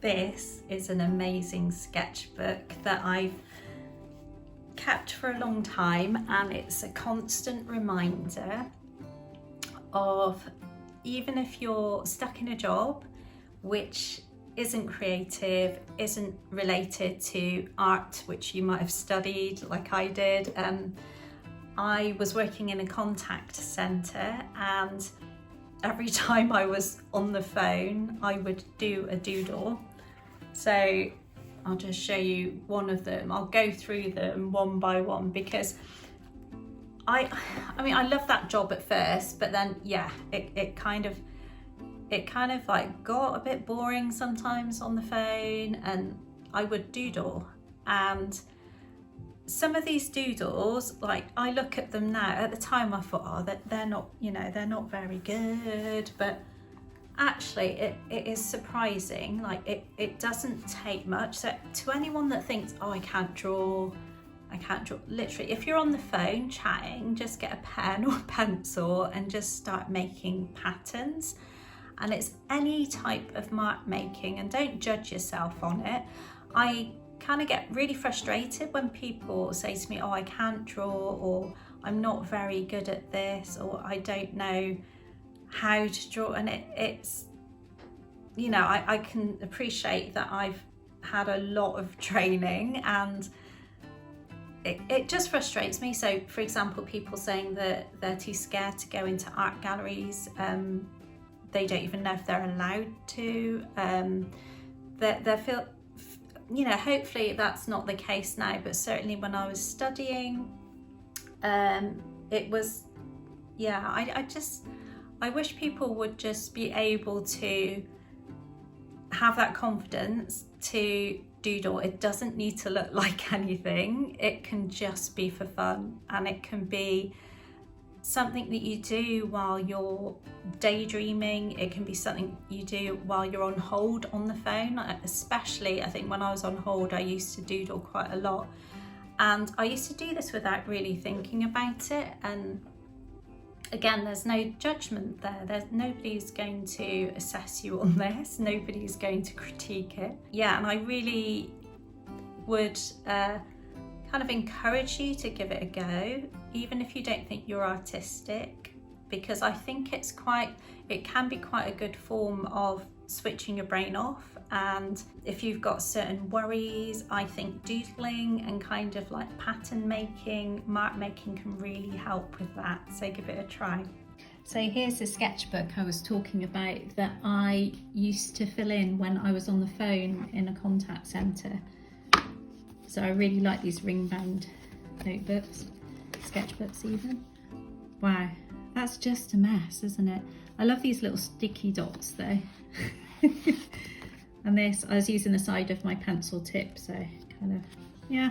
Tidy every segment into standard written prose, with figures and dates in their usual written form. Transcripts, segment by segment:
This is an amazing sketchbook that I've kept for a long time, and it's a constant reminder of, even if you're stuck in a job which isn't creative, isn't related to art, which you might have studied like I did. I was working in a contact centre, and every time I was on the phone I would do a doodle. So I'll just show you one of them. I'll go through them one by one because I mean I love that job at first, but then yeah, it kind of like got a bit boring sometimes on the phone, and I would doodle. And some of these doodles, like I look at them now, at the time I thought, oh, they're not, you know, they're not very good, but actually it is surprising. Like it doesn't take much. So to anyone that thinks, oh, I can't draw, literally, if you're on the phone chatting, just get a pen or a pencil and just start making patterns. And it's any type of mark making, and don't judge yourself on it. I kind of get really frustrated when people say to me, oh, I can't draw, or I'm not very good at this, or I don't know how to draw. And it's, you know, I can appreciate that I've had a lot of training, and it just frustrates me. So for example, people saying that they're too scared to go into art galleries, they don't even know if they're allowed to. They feel, you know, hopefully that's not the case now, but certainly when I was studying, it was, yeah, I wish people would just be able to have that confidence to doodle. It doesn't need to look like anything. It can just be for fun, and it can be something that you do while you're daydreaming. It can be something you do while you're on hold on the phone. Especially, I think when I was on hold, I used to doodle quite a lot, and I used to do this without really thinking about it. And again, there's no judgment there. Nobody's going to assess you on this. Nobody's going to critique it. Yeah, and I really would kind of encourage you to give it a go, even if you don't think you're artistic, because I think it can be quite a good form of switching your brain off. And if you've got certain worries, I think doodling and kind of like pattern making, mark making can really help with that. So give it a try. So here's the sketchbook I was talking about that I used to fill in when I was on the phone in a contact centre. So I really like these ring-bound notebooks, sketchbooks even. Wow, that's just a mess, isn't it? I love these little sticky dots though. And this, I was using the side of my pencil tip, so kind of, yeah,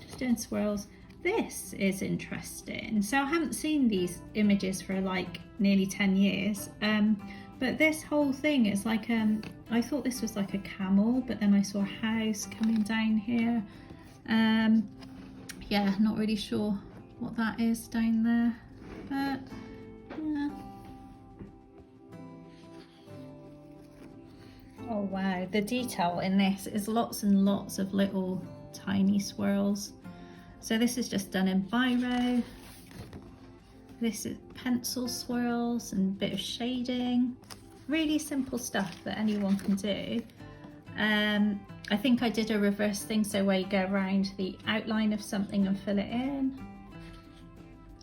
just doing swirls. This is interesting. So I haven't seen these images for like nearly 10 years. But this whole thing is like, I thought this was like a camel, but then I saw a house coming down here. Yeah, not really sure what that is down there, but yeah. Oh wow, the detail in this is lots and lots of little tiny swirls. So this is just done in biro. This is pencil swirls and a bit of shading. Really simple stuff that anyone can do. I think I did a reverse thing, so where you go around the outline of something and fill it in.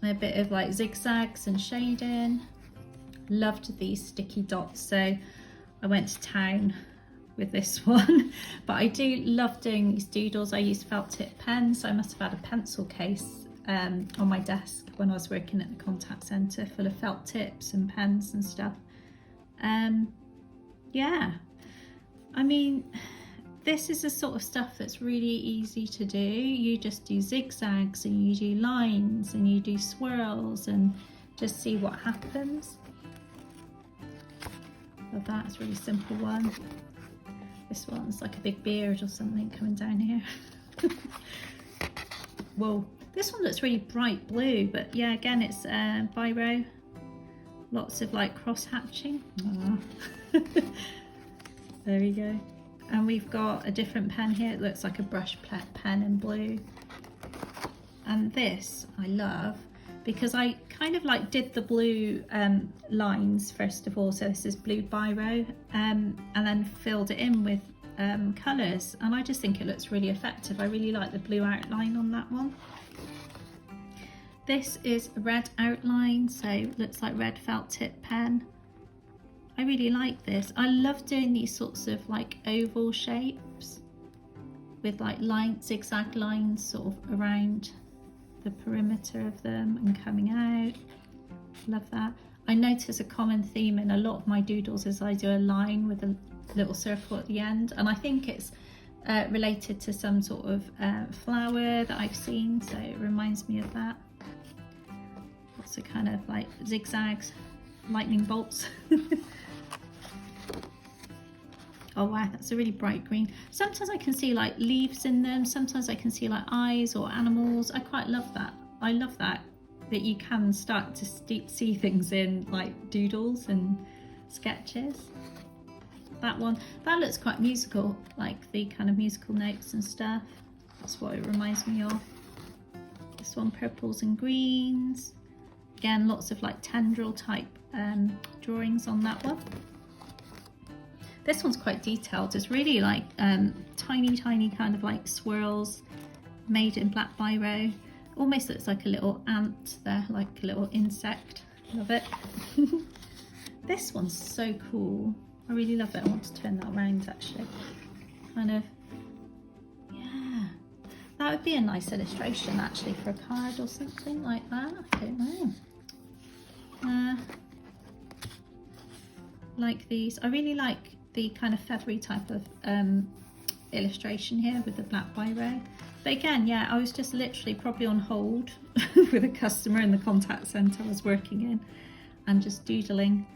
And a bit of like zigzags and shading. Loved these sticky dots, so I went to town with this one. But I do love doing these doodles. I use felt tip pens, so I must have had a pencil case on my desk when I was working at the contact centre, full of felt tips and pens and stuff. Yeah, I mean, this is the sort of stuff that's really easy to do. You just do zigzags and you do lines and you do swirls and just see what happens. Well, that's a really simple one. This one's like a big beard or something coming down here. Whoa, this one looks really bright blue, but yeah, again, it's biro. Lots of like cross hatching. There we go. And we've got a different pen here. It looks like a brush pen in blue. And this I love because I kind of like did the blue lines first of all. So this is blue biro, and then filled it in with colours, and I just think it looks really effective. I really like the blue outline on that one. This is a red outline, so it looks like red felt tip pen. I really like this. I love doing these sorts of like oval shapes with like zigzag lines sort of around the perimeter of them and coming out. Love that. I notice a common theme in a lot of my doodles is I do a line with a little circle at the end, and I think it's related to some sort of flower that I've seen, so it reminds me of that. Lots of kind of like zigzags, lightning bolts. Oh wow, that's a really bright green. Sometimes I can see like leaves in them, sometimes I can see like eyes or animals. I quite love that. I love that you can start to see things in like doodles and sketches. That one, that looks quite musical, like the kind of musical notes and stuff. That's what it reminds me of. This one, purples and greens. Again, lots of like tendril type drawings on that one. This one's quite detailed. It's really like tiny kind of like swirls made in black biro. Almost looks like a little ant there, like a little insect. Love it. This one's so cool. I really love it. I want to turn that around actually. Kind of, yeah. That would be a nice illustration actually for a card or something like that. I don't know. Like these. I really like the kind of feathery type of illustration here with the black biro. But again, yeah, I was just literally probably on hold with a customer in the contact centre I was working in and just doodling,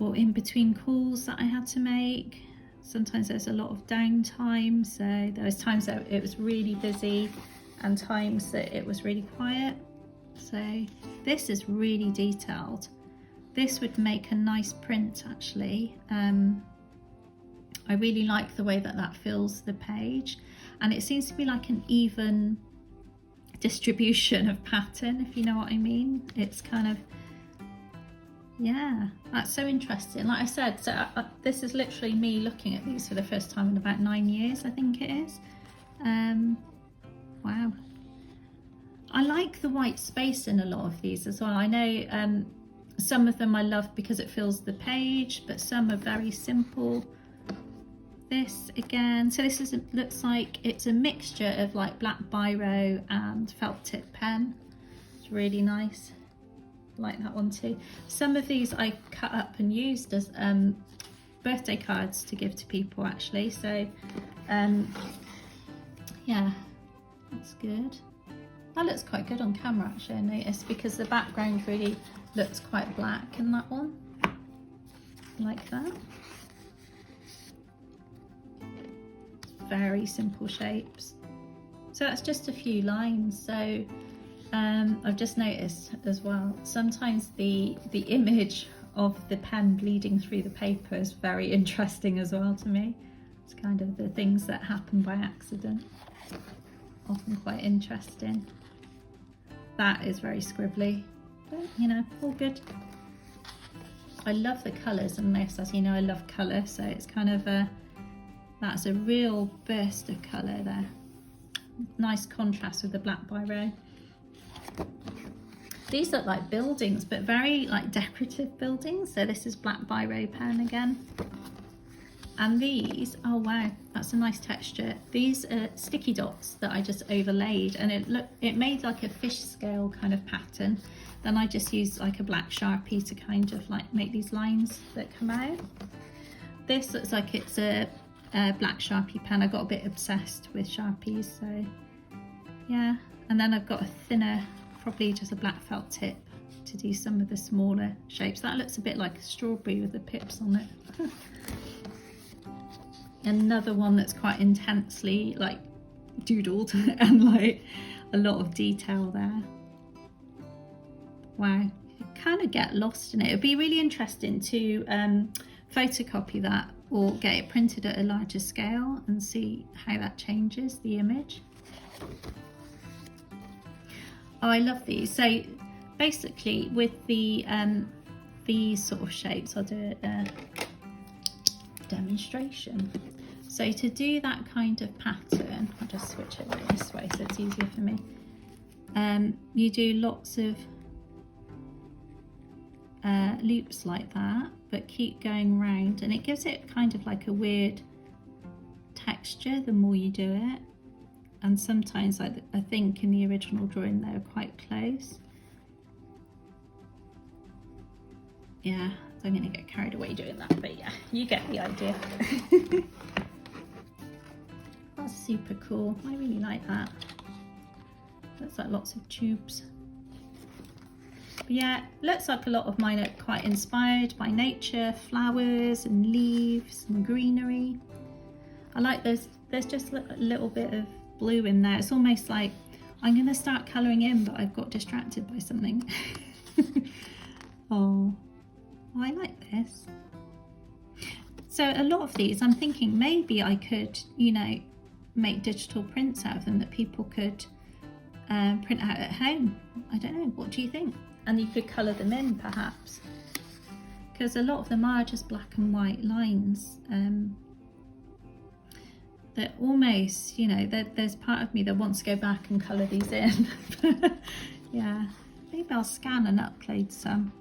or in between calls that I had to make. Sometimes there's a lot of downtime, so there was times that it was really busy and times that it was really quiet. So this is really detailed. This would make a nice print actually. I really like the way that fills the page, and it seems to be like an even distribution of pattern, if you know what I mean. It's kind of, yeah, that's so interesting. Like I said, so this is literally me looking at these for the first time in about 9 years, I think it is. Wow. I like the white space in a lot of these as well. I know some of them I love because it fills the page, but some are very simple. This again, so this is looks like it's a mixture of like black biro and felt tip pen. It's really nice. I like that one too. Some of these I cut up and used as birthday cards to give to people actually. So yeah, that's good. That looks quite good on camera actually, I noticed, because the background really looks quite black in that one. Like that. Very simple shapes. So that's just a few lines. So I've just noticed as well, sometimes the image of the pen bleeding through the paper is very interesting as well to me. It's kind of the things that happen by accident. Often quite interesting. That is very scribbly, but you know, all good. I love the colours in this, as you know I love colour, so it's kind of that's a real burst of colour there. Nice contrast with the black biro. These look like buildings, but very like decorative buildings. So this is black biro pen again. And these, oh wow, that's a nice texture. These are sticky dots that I just overlaid, and it made like a fish scale kind of pattern. Then I just used like a black Sharpie to kind of like make these lines that come out. This looks like it's a black Sharpie pen. I got a bit obsessed with Sharpies, so yeah. And then I've got a thinner, probably just a black felt tip to do some of the smaller shapes. That looks a bit like a strawberry with the pips on it. Another one that's quite intensely like doodled and like a lot of detail there. Wow, you kind of get lost in it. It'd be really interesting to photocopy that or get it printed at a larger scale and see how that changes the image. Oh, I love these. So basically with the these sort of shapes, I'll do a demonstration. So to do that kind of pattern, I'll just switch it this way so it's easier for me. You do lots of loops like that, but keep going round, and it gives it kind of like a weird texture the more you do it. And sometimes I think in the original drawing they're quite close. Yeah, so I'm going to get carried away doing that, but yeah, you get the idea. That's super cool. I really like that. Looks like lots of tubes. But yeah, looks like a lot of mine are quite inspired by nature, flowers and leaves and greenery. I like there's just a little bit of blue in there. It's almost like I'm going to start colouring in, but I've got distracted by something. Oh, I like this. So a lot of these, I'm thinking maybe I could, you know, make digital prints out of them that people could print out at home. I don't know, what do you think? And you could colour them in perhaps, because a lot of them are just black and white lines. That almost, you know, there's part of me that wants to go back and colour these in. Yeah, maybe I'll scan and upload some.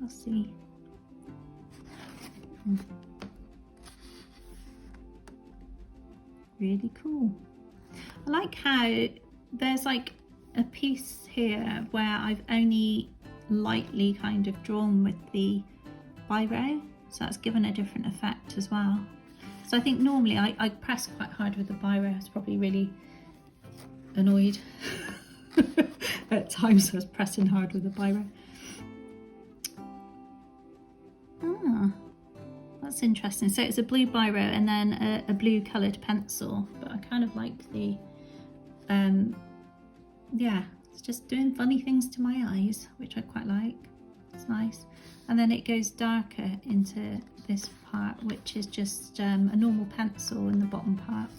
I'll see. Really cool. I like how there's like a piece here where I've only lightly kind of drawn with the biro, so that's given a different effect as well. So I think normally I press quite hard with the biro. I was probably really annoyed at times I was pressing hard with the biro. Ah, that's interesting. So it's a blue biro and then a blue coloured pencil, but I kind of like the yeah, it's just doing funny things to my eyes, which I quite like. It's nice. And then it goes darker into this part, which is just a normal pencil in the bottom part.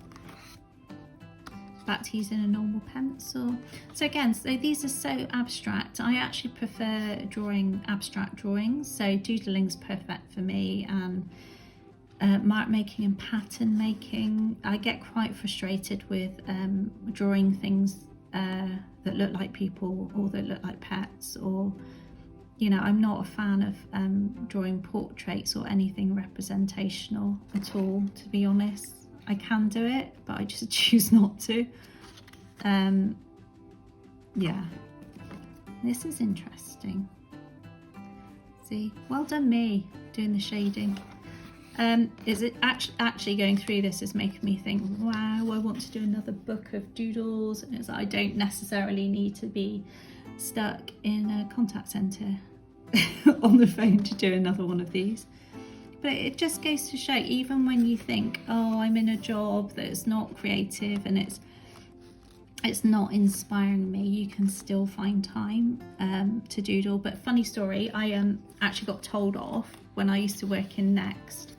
Back to using a normal pencil. So again, so these are so abstract. I actually prefer drawing abstract drawings. So doodling's perfect for me, and mark making and pattern making. I get quite frustrated with drawing things that look like people or that look like pets, or, you know, I'm not a fan of drawing portraits or anything representational at all, to be honest. I can do it, but I just choose not to. Yeah, this is interesting. See, well done me doing the shading. Is it actually going through this is making me think, wow, I want to do another book of doodles. And it's like, I don't necessarily need to be stuck in a contact centre on the phone to do another one of these. But it just goes to show, even when you think, oh, I'm in a job that's not creative and it's not inspiring me, you can still find time to doodle. But funny story, I actually got told off when I used to work in Next,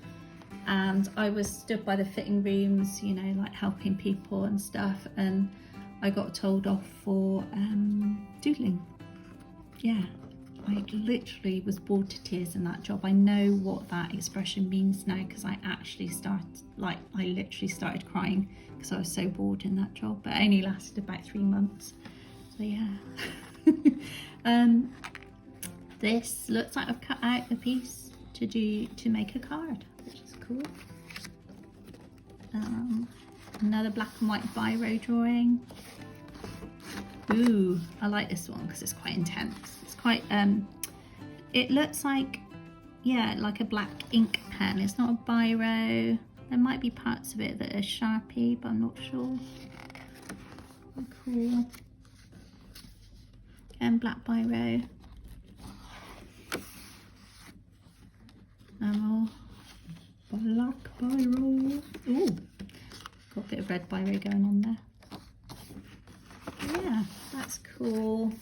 and I was stood by the fitting rooms, you know, like helping people and stuff, and I got told off for doodling. Yeah. I literally was bored to tears in that job. I know what that expression means now, because I actually I literally started crying because I was so bored in that job, but it only lasted about 3 months. So yeah. This looks like I've cut out a piece to make a card, which is cool. Another black and white biro drawing. Ooh, I like this one because it's quite intense. It's quite, it looks like, yeah, like a black ink pen. It's not a biro. There might be parts of it that are Sharpie, but I'm not sure. Cool. And black biro. Black biro. Ooh, got a bit of red biro going on there. Yeah, that's cool.